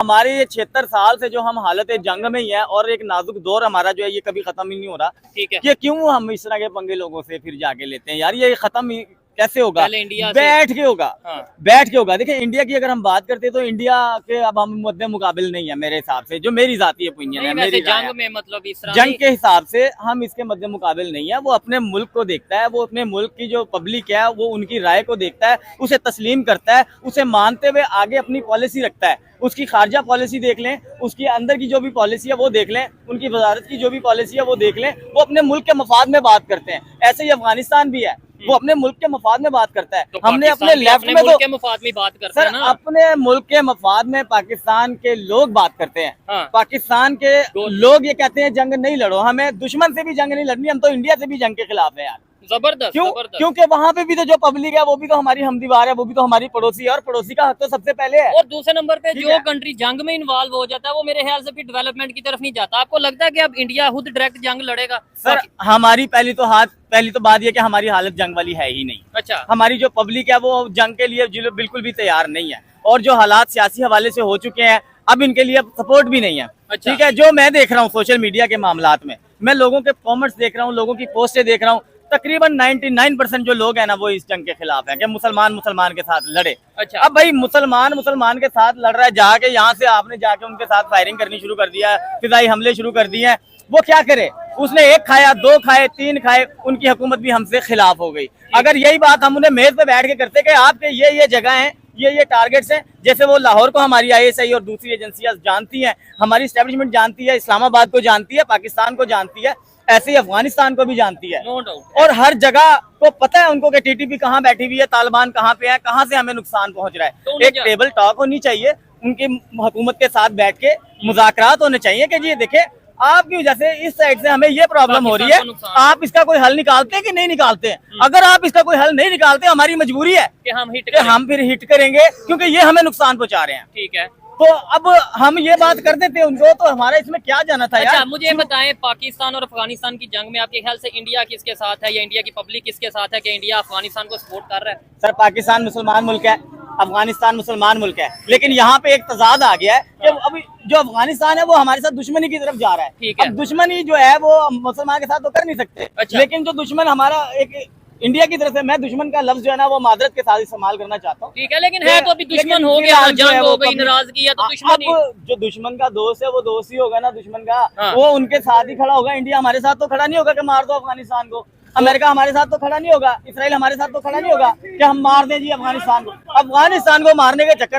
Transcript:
हमारे ये 76 साल से जो हम हालत जंग में ही है और एक नाजुक दौर हमारा जो है ये कभी खत्म ही नहीं हो रहा। ठीक है। ये क्यों हम इस तरह के पंगे लोगों से फिर जाके लेते हैं यार, ये खत्म कैसे होगा? पहले इंडिया बैठ के होगा। हाँ। बैठ के होगा। देखिए इंडिया की अगर हम बात करते हैं तो इंडिया के अब हम मद्दे मुकाबिल नहीं है मेरे हिसाब से, जो मेरी जाती ओपिनियन है, मेरी राय है। जंग में मतलब इस तरह जंग के हिसाब से हम इसके मद्दे मुकाबिल नहीं है। वो अपने मुल्क को देखता है, वो अपने मुल्क की जो पब्लिक है वो उनकी राय को देखता है, उसे तस्लीम करता है, उसे मानते हुए आगे अपनी पॉलिसी रखता है। उसकी खारजा पॉलिसी देख लें, उसकी अंदर की जो भी पॉलिसी है वो देख लें, उनकी वजारत की जो भी पॉलिसी है वो देख लें, वो अपने मुल्क के मफाद में बात करते हैं। ऐसे ही अफगानिस्तान भी है, वो अपने मुल्क के मफाद में बात करता है। तो हमने अपने लेफ्ट में मुल्क के मफाद में बात करते हैं ना। अपने मुल्क के मफाद में पाकिस्तान के लोग बात करते हैं। हाँ। पाकिस्तान के लोग ये कहते हैं जंग नहीं लड़ो, हमें दुश्मन से भी जंग नहीं लड़नी, हम तो इंडिया से भी जंग के खिलाफ है यार। जबरदस्त। क्योंकि वहाँ पे भी तो जो पब्लिक है वो भी तो हमारी हमदीवार है, वो भी तो हमारी पड़ोसी है, और पड़ोसी का हक तो सबसे पहले है। और दूसरे नंबर पे जो कंट्री जंग में इन्वॉल्व हो जाता है वो मेरे ख्याल से फिर डेवलपमेंट की तरफ नहीं जाता। आपको लगता है कि अब इंडिया खुद डायरेक्ट जंग लड़ेगा? सर हमारी पहली तो बात ये कि हमारी हालत जंग वाली है ही नहीं। अच्छा। हमारी जो पब्लिक है वो जंग के लिए बिल्कुल भी तैयार नहीं है, और जो हालात सियासी हवाले से हो चुके हैं अब इनके लिए सपोर्ट भी नहीं है। अच्छा। ठीक है, जो मैं देख रहा हूँ सोशल मीडिया के मामलात में, मैं लोगों के कॉमेंट्स देख रहा हूँ, लोगों की पोस्टें देख रहा हूँ, तकरीबन 99% जो लोग हैं ना वो इस जंग के खिलाफ हैं कि मुसलमान के साथ लड़े। अच्छा। अब भाई मुसलमान के साथ लड़ रहा है, जाके यहाँ से आपने जाके उनके साथ फायरिंग करनी शुरू कर दिया, फिजाई हमले शुरू कर दिए हैं। वो क्या करे? उसने 1 खाया, 2 खाए, 3 खाए, उनकी हुकूमत भी हमसे खिलाफ हो गई। अगर यही बात हम उन्हें मेज पे बैठ के करते कि आपके ये जगह है, ये टारगेट्स हैं, जैसे वो लाहौर को हमारी ISI और दूसरी एजेंसियां जानती हैं, हमारी एस्टेब्लिशमेंट जानती है, इस्लामाबाद को जानती है, पाकिस्तान को जानती है, ऐसे ही अफगानिस्तान को भी जानती है। No doubt. और हर जगह को पता है उनको कि TTP कहाँ बैठी हुई है, तालिबान कहाँ पे है, कहाँ से हमें नुकसान पहुंच रहा है। तो एक टेबल टॉक होनी चाहिए, उनकी हुकूमत के साथ बैठ के मुज़ाकरात होने चाहिए कि जी देखिए आपकी वजह से इस साइड से हमें ये प्रॉब्लम हो रही है, आप इसका कोई हल निकालते हैं कि नहीं निकालते हैं? अगर आप इसका कोई हल नहीं निकालते, हमारी मजबूरी है कि हम फिर हिट करेंगे, क्योंकि ये हमें नुकसान पहुंचा रहे हैं। ठीक है। तो अब हम ये बात कर देते उनको, तो हमारा इसमें क्या जाना था अच्छा, यार? मुझे बताएं पाकिस्तान और अफगानिस्तान की जंग में आपके ख्याल से इंडिया किसके साथ है, या इंडिया की पब्लिक किसके साथ है कि इंडिया अफगानिस्तान को सपोर्ट कर रहा है? सर पाकिस्तान मुसलमान मुल्क है, अफगानिस्तान मुसलमान मुल्क है, लेकिन यहाँ पे एक तजाद आ गया है कि अभी जो अफगानिस्तान है वो हमारे साथ दुश्मनी की तरफ जा रहा है। ठीक है। अब दुश्मनी जो है वो मुसलमान के साथ तो कर नहीं सकते। अच्छा। लेकिन जो दुश्मन हमारा एक इंडिया की तरफ से, मैं दुश्मन का लफ्ज जो है ना वो मादरत के साथ इस्तेमाल करना चाहता हूँ। ठीक है, लेकिन है तो अभी दुश्मन हो गया, जंग हो गई, नाराजगी है, तो दुश्मन अब जो दुश्मन का दोस्त है वो दोस्त ही होगा ना दुश्मन का। हाँ। वो उनके साथ ही खड़ा होगा। इंडिया हमारे साथ तो खड़ा नहीं होगा कि मार दो अफगानिस्तान को, अमेरिका हमारे साथ तो खड़ा नहीं होगा, इसराइल हमारे साथ तो खड़ा नहीं होगा कि हम मार दें जी अफगानिस्तान को। अफगानिस्तान को मारने के चक्कर